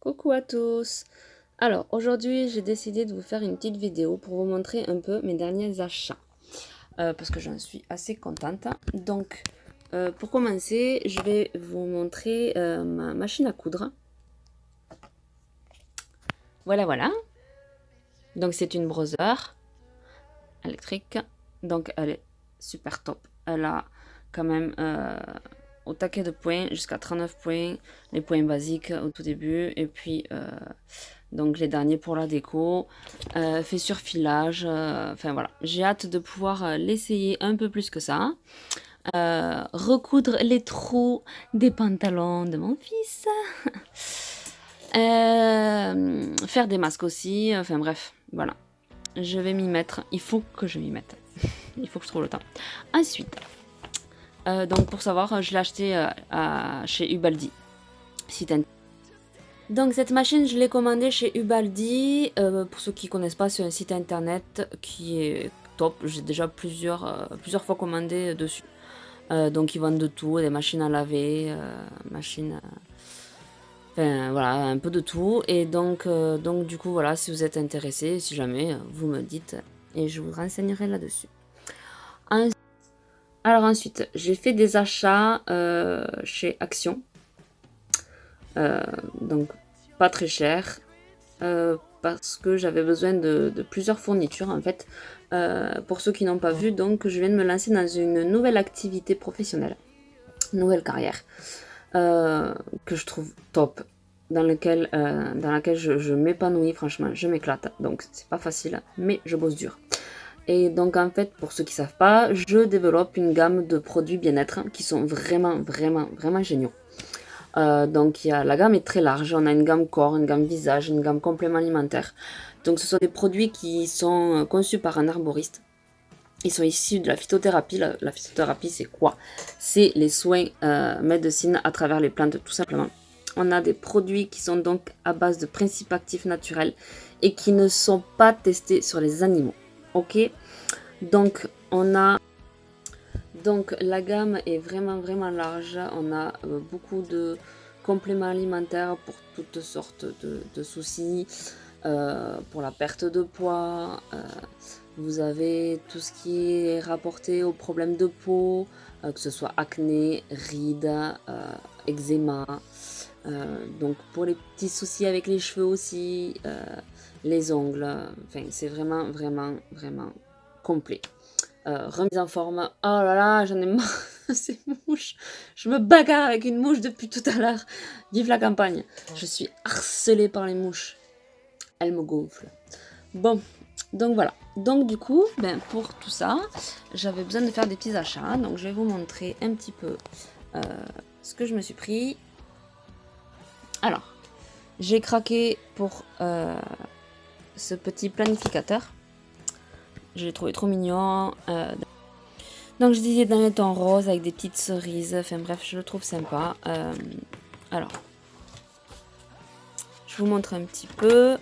Coucou à tous! Alors aujourd'hui j'ai décidé de vous faire une petite vidéo pour vous montrer un peu mes derniers achats parce que j'en suis assez contente. Donc pour commencer je vais vous montrer ma machine à coudre. Voilà. Donc c'est une brosser électrique, donc elle est super top. Elle a quand même au taquet de points jusqu'à 39 points, les points basiques au tout début et puis donc les derniers pour la déco, fait sur filage, enfin voilà, j'ai hâte de pouvoir l'essayer un peu plus que ça. Recoudre les trous des pantalons de mon fils, faire des masques aussi, enfin bref, voilà. Je vais m'y mettre, il faut que je m'y mette, il faut que je trouve le temps. Ensuite, donc pour savoir, je l'ai acheté chez Ubaldi, site internet. Donc cette machine, je l'ai commandée chez Ubaldi. Pour ceux qui ne connaissent pas, c'est un site internet qui est top. J'ai déjà plusieurs fois commandé dessus. Donc ils vendent de tout, des machines à laver, machines... Enfin voilà, un peu de tout. Et donc du coup, voilà, si vous êtes intéressé, si jamais, vous me dites et je vous renseignerai là-dessus. Alors ensuite, j'ai fait des achats chez Action. Donc pas très cher. Parce que j'avais besoin de plusieurs fournitures en fait. Pour ceux qui n'ont pas vu, donc je viens de me lancer dans une nouvelle activité professionnelle, nouvelle carrière, que je trouve top, dans laquelle je m'épanouis, franchement, je m'éclate. Donc c'est pas facile, mais je bosse dur. Et donc en fait, pour ceux qui savent pas, je développe une gamme de produits bien-être qui sont vraiment géniaux. Donc la gamme est très large, on a une gamme corps, une gamme visage, une gamme complément alimentaire. Donc ce sont des produits qui sont conçus par un arboriste. Ils sont issus de la phytothérapie. La phytothérapie, c'est quoi? C'est les soins médecine à travers les plantes, tout simplement. On a des produits qui sont donc à base de principes actifs naturels et qui ne sont pas testés sur les animaux. Ok? Donc la gamme est vraiment large. On a beaucoup de compléments alimentaires pour toutes sortes de soucis, pour la perte de poids. Vous avez tout ce qui est rapporté aux problèmes de peau, que ce soit acné, rides, eczéma. Donc pour les petits soucis avec les cheveux aussi, les ongles. Enfin, c'est vraiment complet. Remise en forme. Oh là là, j'en ai marre de ces mouches. Je me bagarre avec une mouche depuis tout à l'heure. Vive la campagne. Je suis harcelée par les mouches. Elles me gonflent. Bon, donc voilà. Donc du coup, pour tout ça, j'avais besoin de faire des petits achats. Donc je vais vous montrer un petit peu ce que je me suis pris. Alors, j'ai craqué pour ce petit planificateur. Je l'ai trouvé trop mignon. Donc je disais dans les tons roses avec des petites cerises. Enfin bref, je le trouve sympa. Alors, je vous montre un petit peu.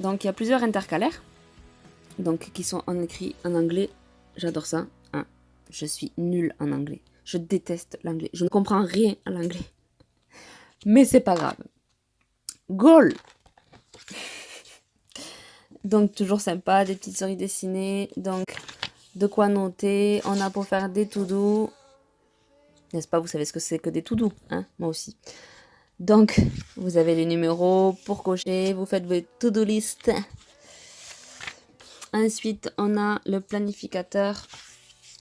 Donc il y a plusieurs intercalaires. Donc qui sont en écrit en anglais. J'adore ça. Hein. Je suis nulle en anglais. Je déteste l'anglais. Je ne comprends rien à l'anglais. Mais c'est pas grave. Goal! Donc toujours sympa, des petites cerises dessinées. Donc de quoi noter. On a pour faire des to-do. N'est-ce pas? Vous savez ce que c'est que des to-do, hein? Moi aussi. Donc vous avez les numéros pour cocher. Vous faites vos to-do list. Ensuite on a le planificateur.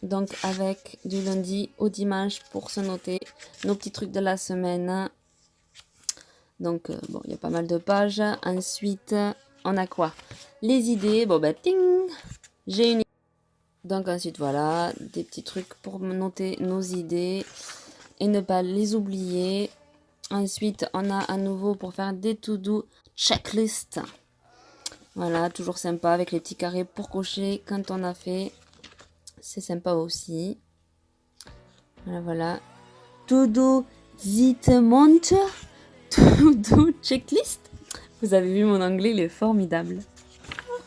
Donc avec du lundi au dimanche pour se noter nos petits trucs de la semaine. Donc bon, il y a pas mal de pages. Ensuite on a quoi? Les idées. Bon ting, j'ai une idée. Donc ensuite voilà, des petits trucs pour noter nos idées et ne pas les oublier. Ensuite on a à nouveau pour faire des to-do checklist. Voilà, toujours sympa avec les petits carrés pour cocher quand on a fait. C'est sympa aussi. Voilà. To-do Zitmonte. To-do checklist. Vous avez vu mon anglais, il est formidable.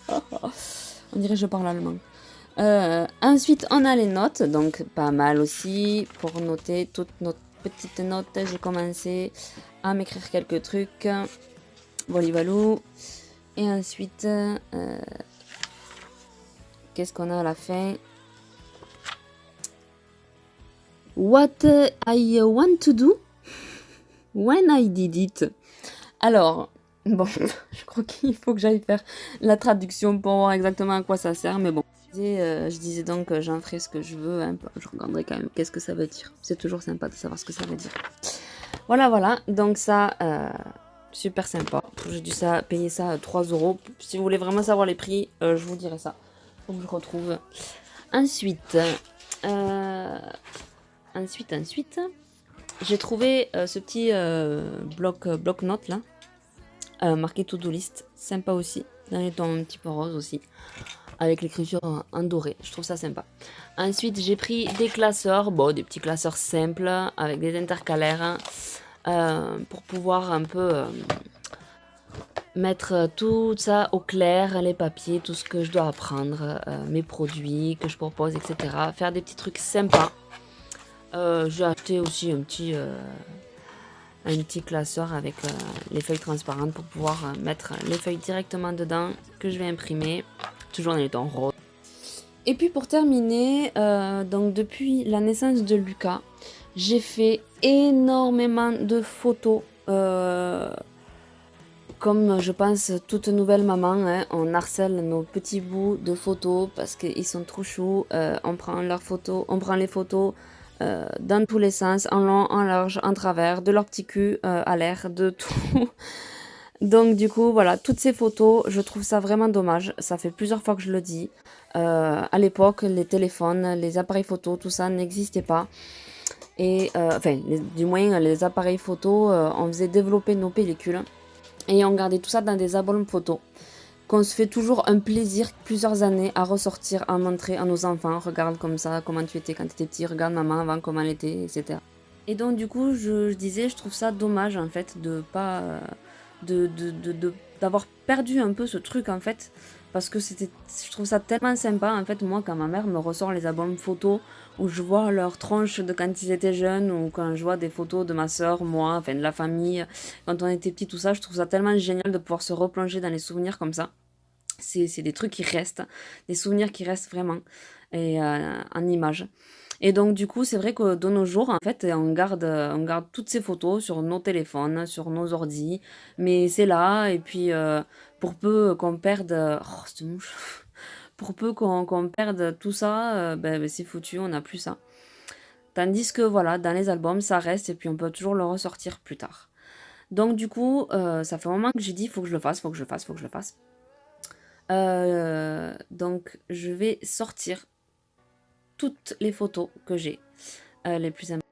On dirait que je parle allemand. Ensuite, on a les notes. Donc, pas mal aussi. Pour noter toutes nos petites notes, j'ai commencé à m'écrire quelques trucs. Volivalou. Et ensuite, qu'est-ce qu'on a à la fin? What I want to do when I did it. Alors, bon, je crois qu'il faut que j'aille faire la traduction pour voir exactement à quoi ça sert, mais bon. Je disais donc que j'en ferai ce que je veux, hein, je regarderai quand même qu'est-ce que ça veut dire. C'est toujours sympa de savoir ce que ça veut dire. Voilà, voilà, donc ça, super sympa. J'ai dû payer ça 3 €. Si vous voulez vraiment savoir les prix, je vous dirai ça. Faut que je retrouve. Ensuite, j'ai trouvé ce petit bloc-notes là. Marqué to-do list, sympa aussi, dans les tons un petit peu rose aussi, avec l'écriture en doré, je trouve ça sympa. Ensuite j'ai pris des classeurs, bon des petits classeurs simples, avec des intercalaires, pour pouvoir un peu mettre tout ça au clair, les papiers, tout ce que je dois apprendre, mes produits que je propose, etc. Faire des petits trucs sympas. J'ai acheté aussi un petit classeur avec les feuilles transparentes pour pouvoir mettre les feuilles directement dedans que je vais imprimer, toujours dans les tons roses. Et puis pour terminer, donc depuis la naissance de Lucas, j'ai fait énormément de photos. Comme je pense toute nouvelle maman, hein, on harcèle nos petits bouts de photos parce qu'ils sont trop choux. On prend les photos dans tous les sens, en long, en large, en travers, de leur petit cul à l'air, de tout. Donc du coup, voilà, toutes ces photos, je trouve ça vraiment dommage. Ça fait plusieurs fois que je le dis. À l'époque, les téléphones, les appareils photo, tout ça n'existait pas. Et enfin, du moins, les appareils photo, on faisait développer nos pellicules. Et on gardait tout ça dans des albums photos. Qu'on se fait toujours un plaisir plusieurs années à ressortir, à montrer à nos enfants. Regarde comme ça, comment tu étais quand tu étais petit, regarde maman avant comment elle était, etc. Et donc du coup, je disais, je trouve ça dommage en fait de pas... d'avoir perdu un peu ce truc en fait. Parce que je trouve ça tellement sympa en fait, moi quand ma mère me ressort les albums photos où je vois leurs tronches de quand ils étaient jeunes, ou quand je vois des photos de ma soeur, moi, enfin de la famille, quand on était petit, tout ça, je trouve ça tellement génial de pouvoir se replonger dans les souvenirs comme ça. C'est des trucs qui restent, des souvenirs qui restent vraiment, et en images. Et donc du coup, c'est vrai que de nos jours, en fait, on garde toutes ces photos sur nos téléphones, sur nos ordis, mais c'est là, et puis pour peu qu'on perde... Oh, cette mouche. Pour peu qu'on perde tout ça, c'est foutu, on n'a plus ça. Tandis que voilà, dans les albums, ça reste, et puis on peut toujours le ressortir plus tard. Donc du coup, ça fait un moment que j'ai dit, faut que je le fasse, faut que je le fasse, faut que je le fasse. Donc je vais sortir toutes les photos que j'ai, les plus importantes.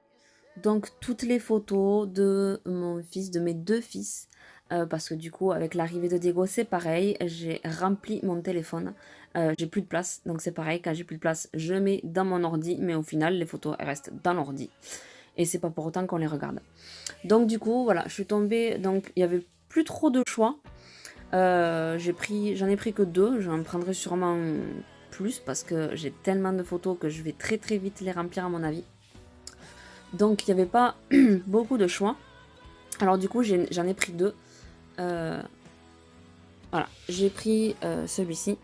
Donc toutes les photos de mon fils, de mes deux fils, parce que du coup avec l'arrivée de Diego c'est pareil, j'ai rempli mon téléphone, j'ai plus de place, donc c'est pareil, quand j'ai plus de place je mets dans mon ordi, mais au final les photos elles restent dans l'ordi, et c'est pas pour autant qu'on les regarde. Donc du coup voilà, je suis tombée, donc il y avait plus trop de choix. J'en ai pris que 2, j'en prendrai sûrement plus parce que j'ai tellement de photos que je vais très très vite les remplir à mon avis. Donc il n'y avait pas beaucoup de choix. Alors du coup j'en ai pris 2. Voilà, j'ai pris celui-ci.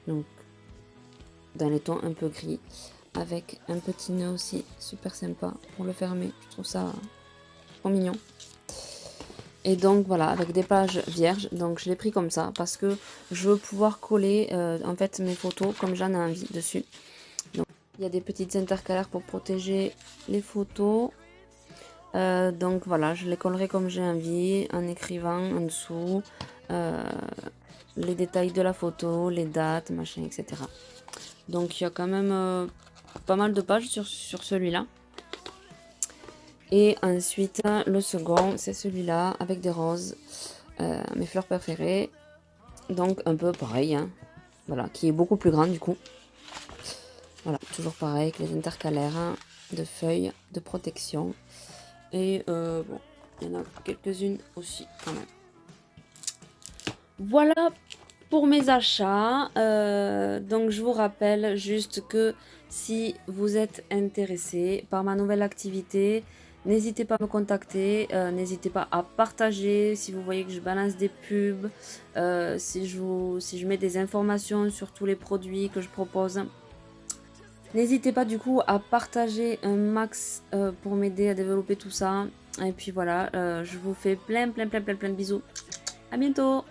Donc dans les tons un peu gris, avec un petit nœud aussi super sympa pour le fermer. Je trouve ça trop mignon. Et donc voilà, avec des pages vierges, donc je l'ai pris comme ça parce que je veux pouvoir coller en fait mes photos comme j'en ai envie dessus. Donc il y a des petites intercalaires pour protéger les photos. Donc voilà, je les collerai comme j'ai envie en écrivant en dessous les détails de la photo, les dates, machin, etc. Donc il y a quand même pas mal de pages sur celui-là. Et ensuite, le second, c'est celui-là, avec des roses, mes fleurs préférées. Donc, un peu pareil, hein. Voilà, qui est beaucoup plus grand du coup. Voilà, toujours pareil, avec les intercalaires hein, de feuilles de protection. Et bon, il y en a quelques-unes aussi, quand même. Voilà pour mes achats. Donc, je vous rappelle juste que Si vous êtes intéressé par ma nouvelle activité, n'hésitez pas à me contacter, n'hésitez pas à partager si vous voyez que je balance des pubs, si je mets des informations sur tous les produits que je propose. N'hésitez pas du coup à partager un max pour m'aider à développer tout ça. Et puis voilà, je vous fais plein de bisous. À bientôt!